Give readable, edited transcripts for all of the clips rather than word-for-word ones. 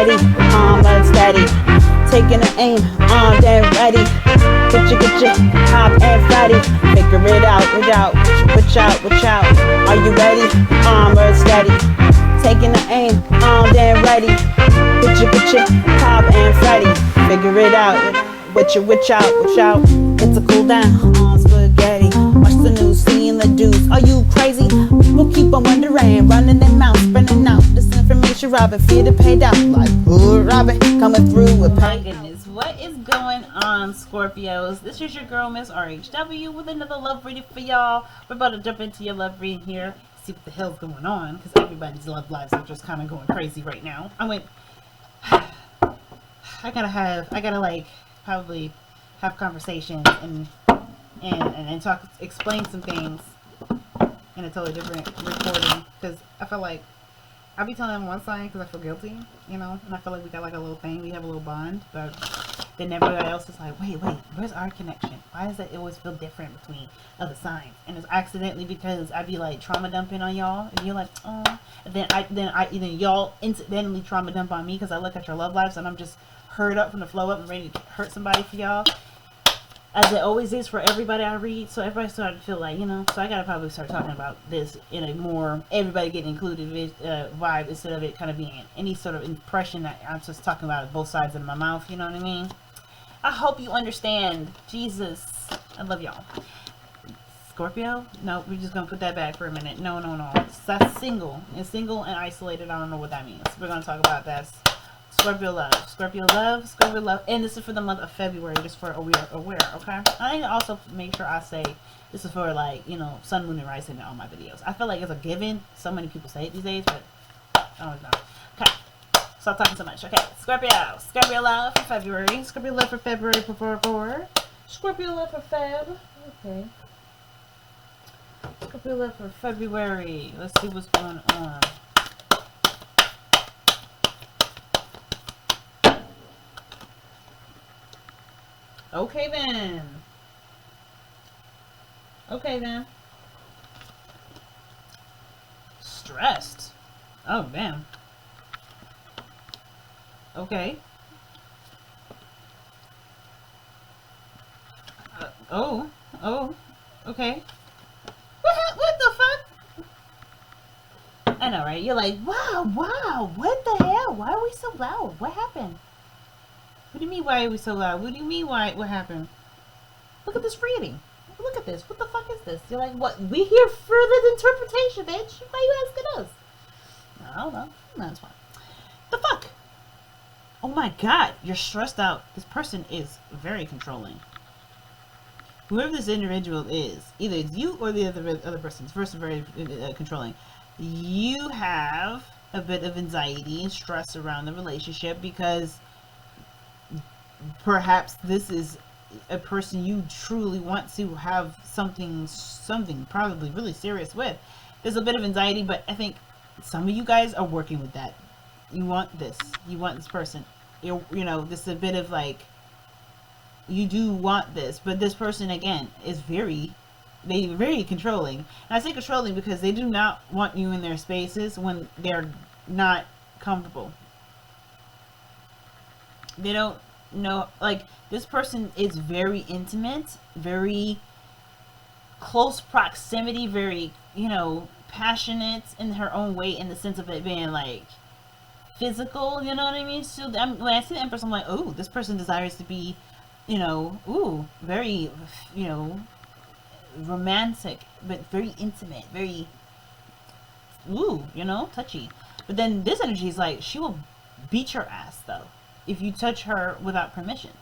ready, but steady. Taking the aim, then ready. Get your hop and fatty. Figure it out, watch out. Are you ready, but steady. Taking the aim, then ready. Get your hop and fatty. Figure it out, watch out. It's a cool down on spaghetti. Watch the news, seeing the dudes. Are you crazy? People keep on wondering, running their mouth, spreading out this information, robbing, fear to pay down. Like, ooh, Robin, coming through with my goodness, what is going on, Scorpios? This is your girl, Miss RHW, with another love reading for y'all. We're about to jump into your love reading here, see what the hell's going on, because everybody's love lives are just kind of going crazy right now. I gotta like probably have conversations and talk, explain some things in a totally different recording, because I feel like I'll be telling them one sign because I feel guilty, you know, and I feel like we got like a little thing, we have a little bond, but then everybody else is like, wait, where's our connection? Why does it always feel different between other signs? And it's accidentally because I be like trauma dumping on y'all, and you're like, oh, and then y'all incidentally trauma dump on me because I look at your love lives and I'm just hurt up from the flow up and ready to hurt somebody for y'all, as it always is for everybody I read. So everybody started to feel like, you know, so I gotta probably start talking about this in a more everybody getting included vibe, instead of it kind of being any sort of impression that I'm just talking about both sides of my mouth, you know what I mean? I hope you understand. Jesus, I love y'all. Scorpio? No, we're just gonna put that back for a minute. No. That's single. It's single and isolated. I don't know what that means. We're gonna talk about that. Scorpio love, and this is for the month of February, just for aware, okay? I need to also make sure I say this is for, like, you know, sun, moon, and rising in all my videos. I feel like it's a given. So many people say it these days, but I don't know. Okay, stop talking so much. Okay, Scorpio love for February. Scorpio love for February. Scorpio love for Feb. Okay. Scorpio love for February. Let's see what's going on. Okay then. Stressed. Oh, damn. Okay. Okay. What the fuck? I know, right? You're like, wow, what the hell? Why are we so loud? What happened? What do you mean, why are we so loud? What do you mean, what happened? Look at this reading. Look at this. What the fuck is this? You're like, what? We hear further interpretation, bitch. Why are you asking us? I don't know. No, it's fine. The fuck? Oh my god, you're stressed out. This person is very controlling. Whoever this individual is, either it's you or the other person. This person is very controlling. You have a bit of anxiety and stress around the relationship because perhaps this is a person you truly want to have something probably really serious with. There's a bit of anxiety, but I think some of you guys are working with that. You want this person. You know, this is a bit of like, you do want this, but this person again is very controlling. And I say controlling because they do not want you in their spaces when they're not comfortable. They don't know, like, this person is very intimate, very close proximity, very, you know, passionate in her own way, in the sense of it being like physical, you know what I mean? So when I see the Empress, I'm like, oh, this person desires to be, you know, ooh, very, you know, romantic, but very intimate, very, ooh, you know, touchy. But then this energy is like, she will beat your ass though if you touch her without permission.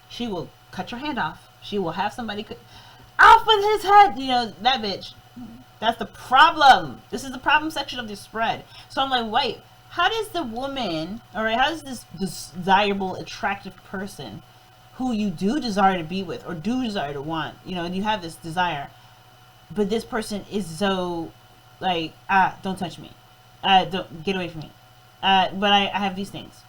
She will cut your hand off. She will have somebody off with his head. You know, that bitch. That's the problem. This is the problem section of this spread. So I'm like, wait, how does the woman, all right, how does this desirable, attractive person who you do desire to be with or do desire to want, you know, and you have this desire, but this person is so like, don't touch me. Don't get away from me. But I have these things.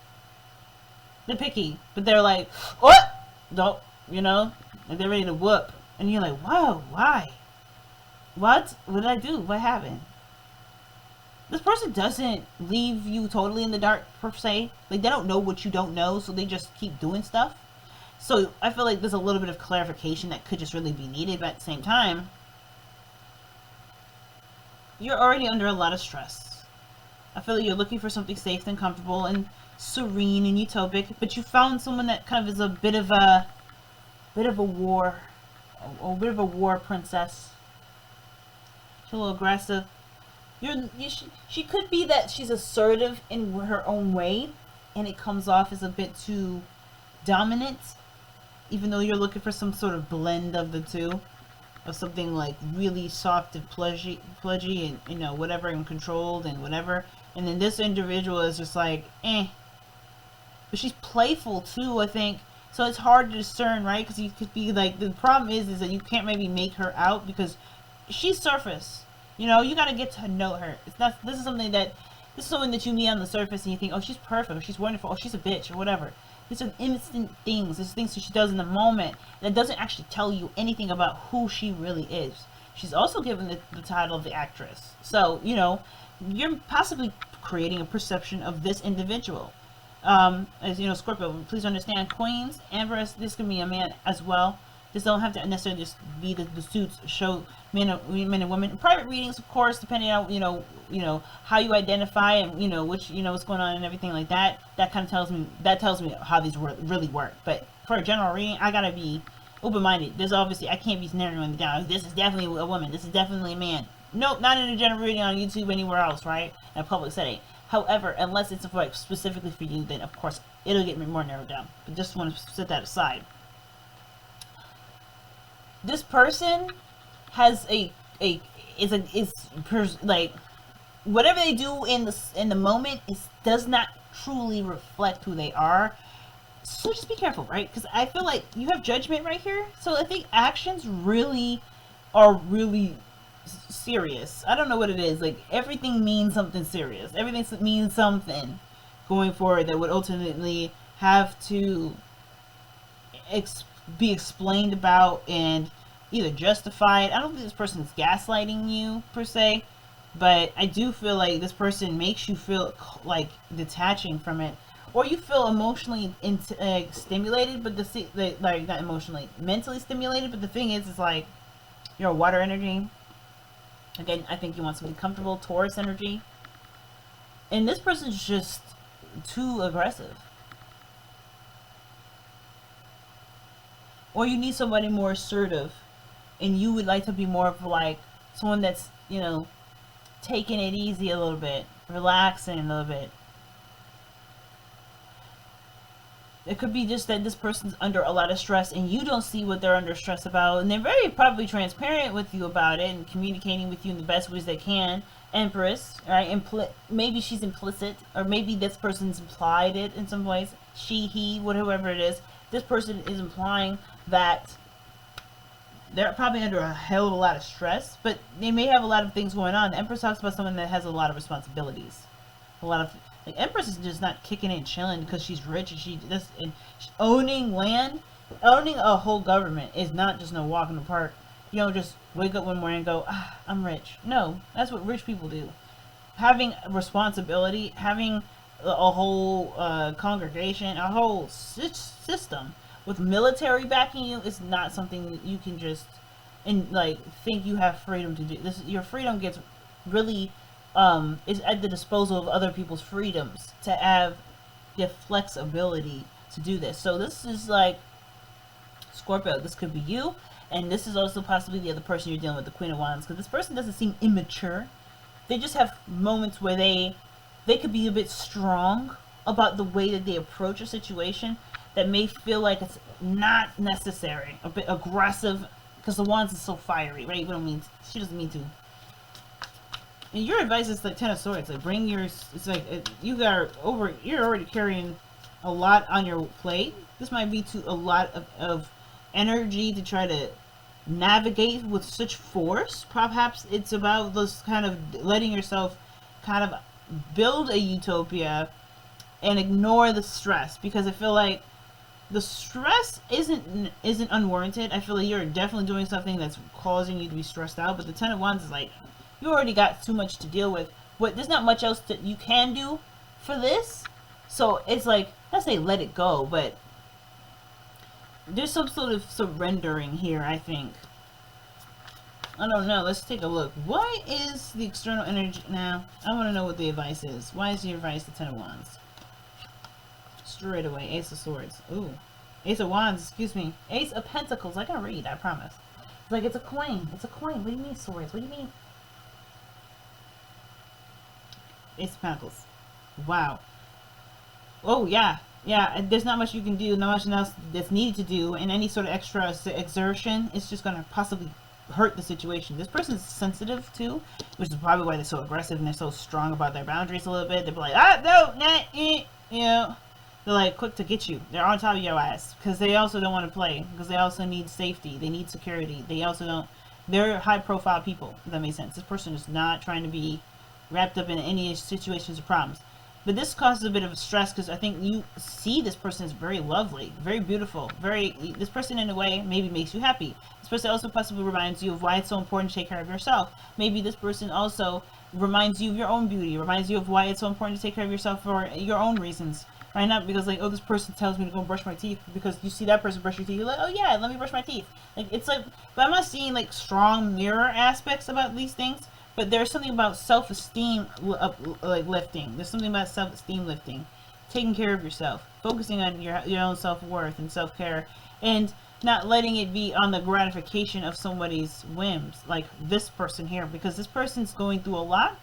They're picky, but they're like, what? Don't, you know, like they're ready to whoop. And you're like, whoa, why? What did I do? What happened? this person doesn't leave you totally in the dark per se. Like, they don't know what you don't know, so they just keep doing stuff. So I feel like there's a little bit of clarification that could just really be needed, but at the same time, you're already under a lot of stress. I feel like you're looking for something safe and comfortable and serene and utopic, but you found someone that kind of is a bit of a war princess. She's a little aggressive. She could be that she's assertive in her own way, and it comes off as a bit too dominant, even though you're looking for some sort of blend of the two, of something like really soft and pudgy and, you know, whatever, and controlled and whatever. And then this individual is just like, eh. But she's playful too, I think. So it's hard to discern, right? Because you could be like, the problem is that you can't maybe make her out because she's surface. You know, you gotta get to know her. It's not. This is someone that you meet on the surface and you think, oh, she's perfect, or she's wonderful, or she's a bitch, or whatever. These are instant things. These things that she does in the moment, and it doesn't actually tell you anything about who she really is. She's also given the title of the actress. So, you know, you're possibly creating a perception of this individual. As you know, Scorpio, please understand, queens, Empress, this can be a man as well. This don't have to necessarily just be the suits show men and women. Private readings, of course, depending on you know how you identify and what's going on and everything like that. That kind of tells me how these really work. But for a general reading, I gotta be open-minded. There's obviously, I can't be narrowing it down. This is definitely a woman. This is definitely a man. Nope, not in a general reading on YouTube, anywhere else, right? In a public setting. However, unless it's like specifically for you, then of course it'll get more narrowed down. But just want to set that aside. This person has like whatever they do in the moment does not truly reflect who they are. So just be careful, right? Because I feel like you have judgment right here. So I think actions are really serious. I don't know what it is. Like, everything means something serious. Everything means something going forward that would ultimately have to be explained about and either justified. I don't think this person is gaslighting you per se, but I do feel like this person makes you feel like detaching from it, or you feel emotionally stimulated, but like not emotionally, mentally stimulated. But the thing is like, you're a water energy. Again, I think you want something comfortable, Taurus energy. And this person's just too aggressive. Or you need somebody more assertive. And you would like to be more of like someone that's, taking it easy a little bit. Relaxing a little bit. It could be just that this person's under a lot of stress and you don't see what they're under stress about, and they're very probably transparent with you about it and communicating with you in the best ways they can. Empress, right? Maybe she's implicit, or maybe this person's implied it in some ways. She, he, whatever it is. This person is implying that they're probably under a hell of a lot of stress, but they may have a lot of things going on. The Empress talks about someone that has a lot of responsibilities. A lot of... Like, Empress is just not kicking it and chilling because she's rich and she's owning land, owning a whole government is not just no walk in the park. You don't just wake up one morning and go, I'm rich. No, that's what rich people do. Having responsibility, having a whole congregation, a whole system with military backing you is not something that you can just think you have freedom to do. Your freedom gets really is at the disposal of other people's freedoms to have the flexibility to do this. So this is like Scorpio. This could be you, and this is also possibly the other person you're dealing with, the Queen of Wands, because this person doesn't seem immature. They just have moments where they could be a bit strong about the way that they approach a situation that may feel like it's not necessary, a bit aggressive, because the Wands is so fiery, right? She doesn't mean to. And your advice is like Ten of Swords. Like, bring your... It's like you're already carrying a lot on your plate. This might be a lot of energy to try to navigate with such force. Perhaps it's about this kind of letting yourself kind of build a utopia and ignore the stress, because I feel like the stress isn't unwarranted. I feel like you're definitely doing something that's causing you to be stressed out, but the Ten of Wands is like, you already got too much to deal with. but there's not much else that you can do for this. So it's like, not say let it go, but there's some sort of surrendering here, I think. I don't know. Let's take a look. Why is the external energy now? I want to know what the advice is. Why is your advice the Ten of Wands? Straight away, Ace of Swords. Ooh, Ace of Wands. Excuse me. Ace of Pentacles. I can read. I promise. It's like it's a coin. It's a coin. What do you mean swords? What do you mean? Ace of Pentacles. Wow. Oh yeah. Yeah, there's not much you can do, not much else that's needed to do, and any sort of extra exertion is just going to possibly hurt the situation. This person's sensitive too, which is probably why they're so aggressive and they're so strong about their boundaries a little bit. They're like, ah, no, nah, you know, they're like quick to get you. They're on top of your ass because they also don't want to play, because they also need safety. They need security. They also don't, they're high profile people, if that makes sense. This person is not trying to be wrapped up in any situations or problems. But this causes a bit of stress because I think you see this person is very lovely, very beautiful, this person in a way maybe makes you happy. This person also possibly reminds you of why it's so important to take care of yourself. Maybe this person also reminds you of your own beauty, reminds you of why it's so important to take care of yourself for your own reasons. Right? Not because like, oh, this person tells me to go brush my teeth, because you see that person brush your teeth, you're like, oh yeah, let me brush my teeth. Like, it's like, but I'm not seeing like strong mirror aspects about these things. But there's something about self-esteem like lifting. There's something about self-esteem lifting. Taking care of yourself. Focusing on your own self-worth and self-care. And not letting it be on the gratification of somebody's whims. Like this person here. Because this person's going through a lot.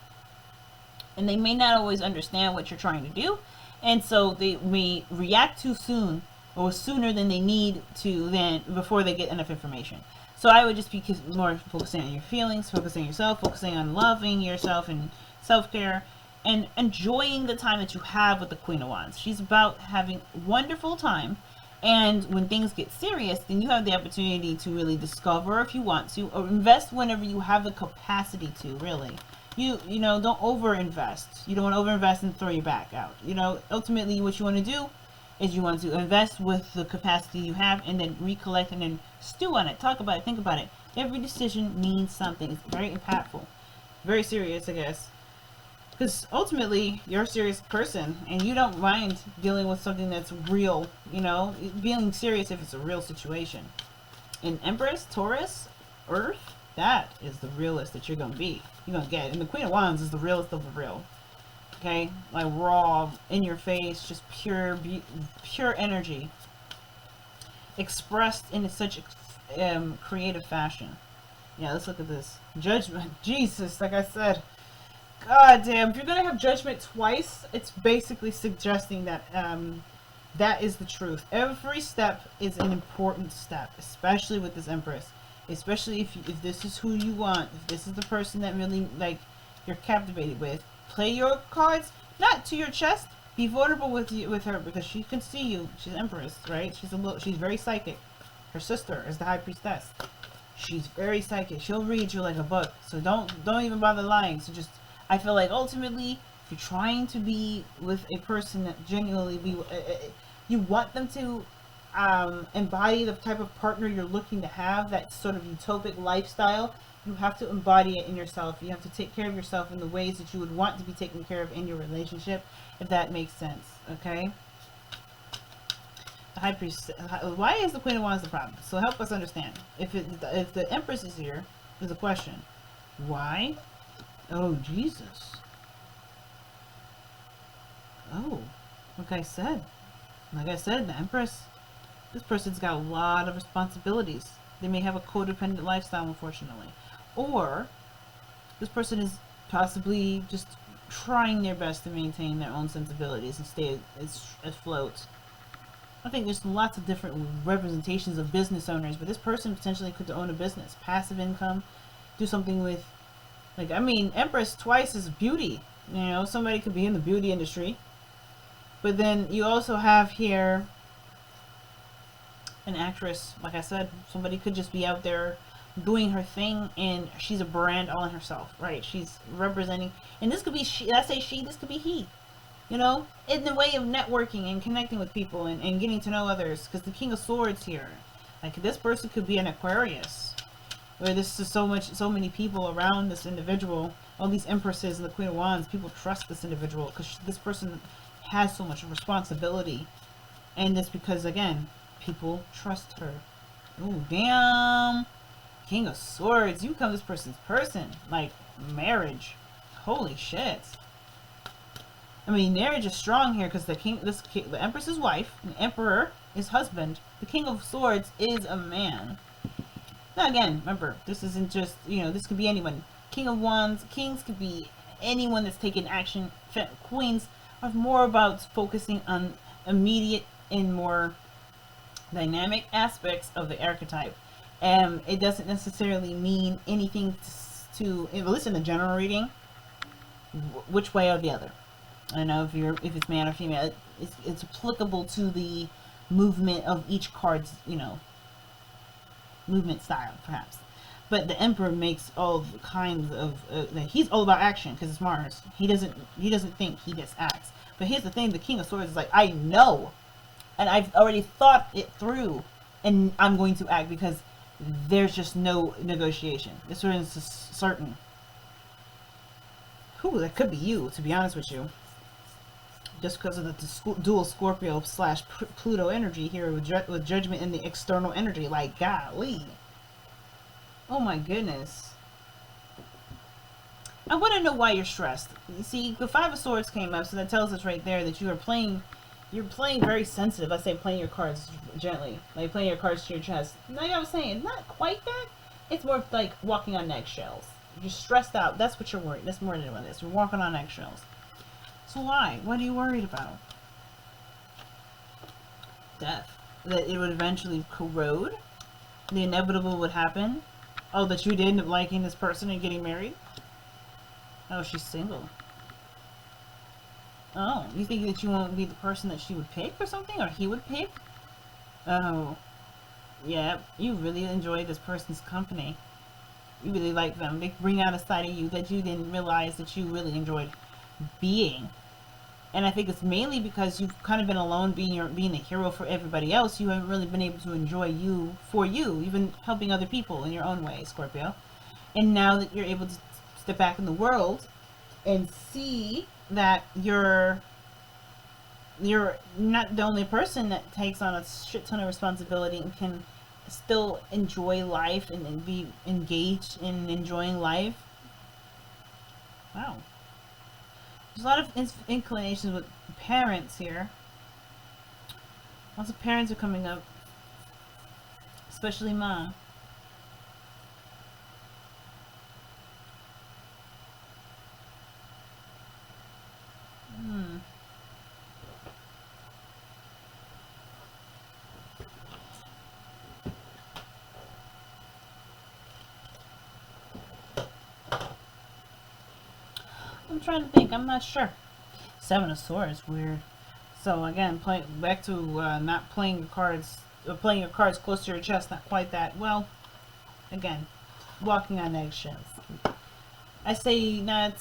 And they may not always understand what you're trying to do. And so they may react too soon. Or sooner than they need to, before they get enough information. So I would just be more focusing on your feelings, focusing on yourself, focusing on loving yourself and self-care, and enjoying the time that you have with the Queen of Wands. She's about having a wonderful time, and when things get serious, then you have the opportunity to really discover if you want to, or invest whenever you have the capacity to, really. You know, don't over-invest. You don't want to over-invest and throw your back out. You know, ultimately what you want to do is you want to invest with the capacity you have and then recollect and then stew on it. Talk about it. Think about it. Every decision means something. It's very impactful. Very serious, I guess. Because ultimately, you're a serious person and you don't mind dealing with something that's real, you know, being serious if it's a real situation. And Empress, Taurus, Earth, that is the realest that you're going to be. You're going to get. And the Queen of Wands is the realest of the real. Okay, like raw, in your face, just pure energy, expressed in such creative fashion. Yeah, let's look at this. Judgment, Jesus, like I said, god damn, if you're gonna have judgment twice, it's basically suggesting that that is the truth. Every step is an important step, especially with this Empress. Especially if this is who you want, if this is the person that really, like, you're captivated with. Play your cards not to your chest. Be vulnerable with her because she can see you. She's Empress, right? She's very psychic. Her sister is the High Priestess. She's very psychic. She'll read you like a book. So don't even bother lying. So just, I feel like ultimately, if you're trying to be with a person that genuinely you want them to embody the type of partner you're looking to have, that sort of utopic lifestyle. You have to embody it in yourself. You have to take care of yourself in the ways that you would want to be taken care of in your relationship, if that makes sense. Okay? The High Priest. Why is the Queen of Wands the problem? So help us understand. If the Empress is here, there's a question. Why? Oh, Jesus. Oh, like I said, the Empress. This person's got a lot of responsibilities. They may have a codependent lifestyle, unfortunately. Or this person is possibly just trying their best to maintain their own sensibilities and stay afloat. I think there's lots of different representations of business owners, but this person potentially could own a business, passive income, do something with, like, I mean, Empress twice is beauty. You know, somebody could be in the beauty industry. But then you also have here an actress, like I said, somebody could just be out there doing her thing, and she's a brand all in herself, right? She's representing, and this could be she, I say she, this could be he, you know, in the way of networking and connecting with people and getting to know others, because the King of Swords here, like, this person could be an Aquarius, where this is so many people around this individual, all these Empresses and the Queen of Wands, people trust this individual because this person has so much responsibility. And it's because, again, people trust her. Oh, damn. King of Swords. You become this person's person. Like, marriage. Holy shit. I mean, marriage is strong here because the Empress is wife, the Emperor is husband. The King of Swords is a man. Now, again, remember, this isn't just, this could be anyone. King of Wands, kings could be anyone that's taking action. Queens are more about focusing on immediate and more dynamic aspects of the archetype. It doesn't necessarily mean anything to listen to general reading, which way or the other. I don't know if it's man or female. It's applicable to the movement of each card's, movement style, perhaps. But the Emperor makes all kinds of. He's all about action because it's Mars. He doesn't think, he just acts. But here's the thing: the King of Swords is like, I know, and I've already thought it through, and I'm going to act because there's just no negotiation. This one is certain. Whew, that could be you, to be honest with you. Just because of the dual Scorpio / Pluto energy here with judgment in the external energy. Like, golly. Oh my goodness. I want to know why you're stressed. You see, the Five of Swords came up, so that tells us right there that you're playing very sensitive. I say playing your cards gently. Like playing your cards to your chest. Like I was saying, not quite that. It's more like walking on eggshells. You're stressed out. That's what you're worried. That's more than what it is. You're walking on eggshells. So why? What are you worried about? Death. That it would eventually corrode? The inevitable would happen? Oh, that you did end up liking this person and getting married? Oh, she's single. Oh, you think that you won't be the person that she would pick or something? Or he would pick? Oh. Yeah, you really enjoy this person's company. You really like them. They bring out a side of you that you didn't realize that you really enjoyed being. And I think it's mainly because you've kind of been alone being the hero for everybody else. You haven't really been able to enjoy you for you. You've been helping other people in your own way, Scorpio. And now that you're able to step back in the world and see that you're not the only person that takes on a shit ton of responsibility and can still enjoy life and be engaged in enjoying life. Wow. There's a lot of inclinations with parents here. Lots of parents are coming up. Especially mom. I'm trying to think. I'm not sure. Seven of Swords, weird. So again, back to not playing your cards, playing your cards close to your chest. Not quite that. Well, again, walking on eggshells. I say not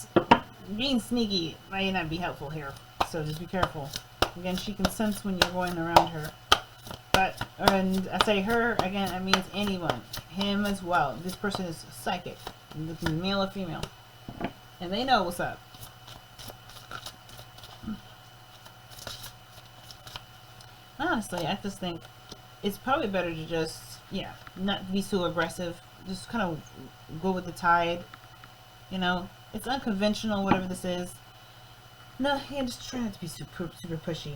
being sneaky might not be helpful here. So just be careful. Again, she can sense when you're going around her. But and I say her again. That means anyone. Him as well. This person is psychic, male or female. And they know what's up. Honestly, I just think it's probably better to just, not be so aggressive. Just kind of go with the tide. It's unconventional, whatever this is. No, just try not to be super pushy,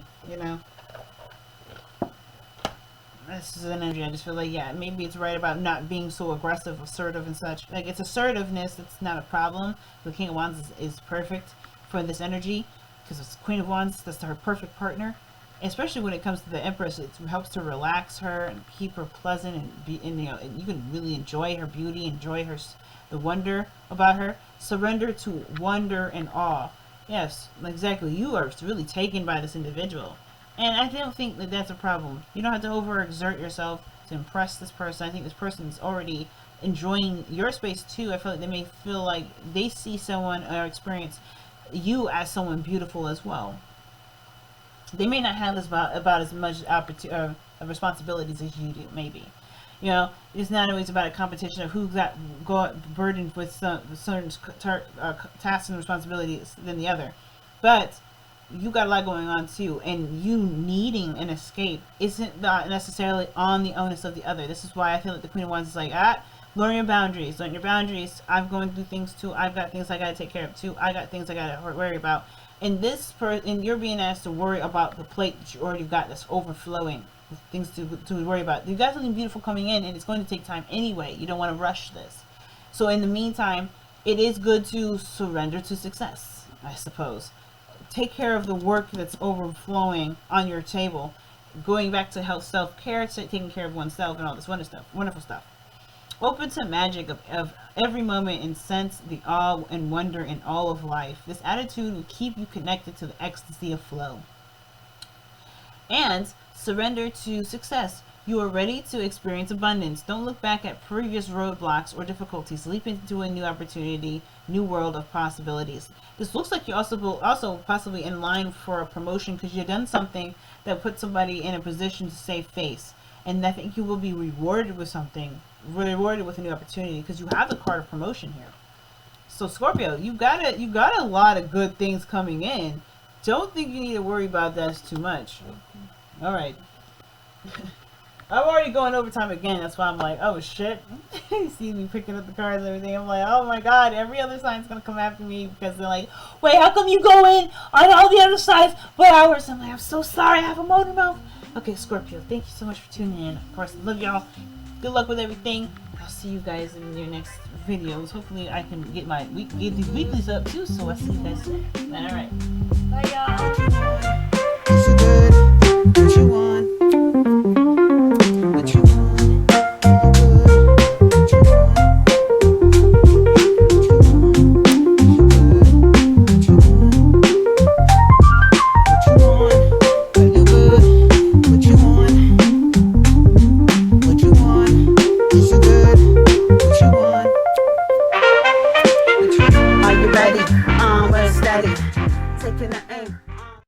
This is an energy. I just feel like, maybe it's right about not being so aggressive, assertive, and such. Like, it's assertiveness that's not a problem. The King of Wands is perfect for this energy because it's Queen of Wands. That's her perfect partner. Especially when it comes to the Empress, it helps to relax her and keep her pleasant and you can really enjoy her beauty, enjoy the wonder about her. Surrender to wonder and awe. Yes, exactly. You are really taken by this individual. And I don't think that that's a problem. You don't have to overexert yourself to impress this person. I think this person is already enjoying your space too. I feel like they may feel like they see someone or experience you as someone beautiful as well. They may not have about as much responsibilities as you do, maybe. You know, it's not always about a competition of who got burdened with certain tasks and responsibilities than the other. But you got a lot going on too, and you needing an escape isn't not necessarily on the onus of the other. This is why I feel like the Queen of Wands is like, learn your boundaries. Learn your boundaries. I'm going through things too. I've got things I got to take care of too. I got things I got to worry about. And and you're being asked to worry about the plate that you already got that's overflowing with things to worry about. You got something beautiful coming in, and it's going to take time anyway. You don't want to rush this. So in the meantime, it is good to surrender to success, I suppose. Take care of the work that's overflowing on your table. Going back to health, self-care, taking care of oneself, and all this wonderful stuff. Open to magic of every moment and sense the awe and wonder in all of life. This attitude will keep you connected to the ecstasy of flow. And surrender to success. You are ready to experience abundance. Don't look back at previous roadblocks or difficulties. Leap into a new opportunity, new world of possibilities. This looks like you're also possibly in line for a promotion because you've done something that put somebody in a position to save face. And I think you will be rewarded with something, rewarded with a new opportunity because you have the card of promotion here. So Scorpio, you got a lot of good things coming in. Don't think you need to worry about that too much. All right. I'm already going overtime again. That's why I'm like, oh shit. You see me picking up the cards and everything. I'm like, oh my god, every other sign's gonna come after me because they're like, wait, how come you go in on all the other sides but ours? I'm like, I'm so sorry, I have a motor mouth. Okay, Scorpio, thank you so much for tuning in. Of course, I love y'all. Good luck with everything. I'll see you guys in your next videos. Hopefully I can get these weeklies up too, so I'll see you guys there. Alright.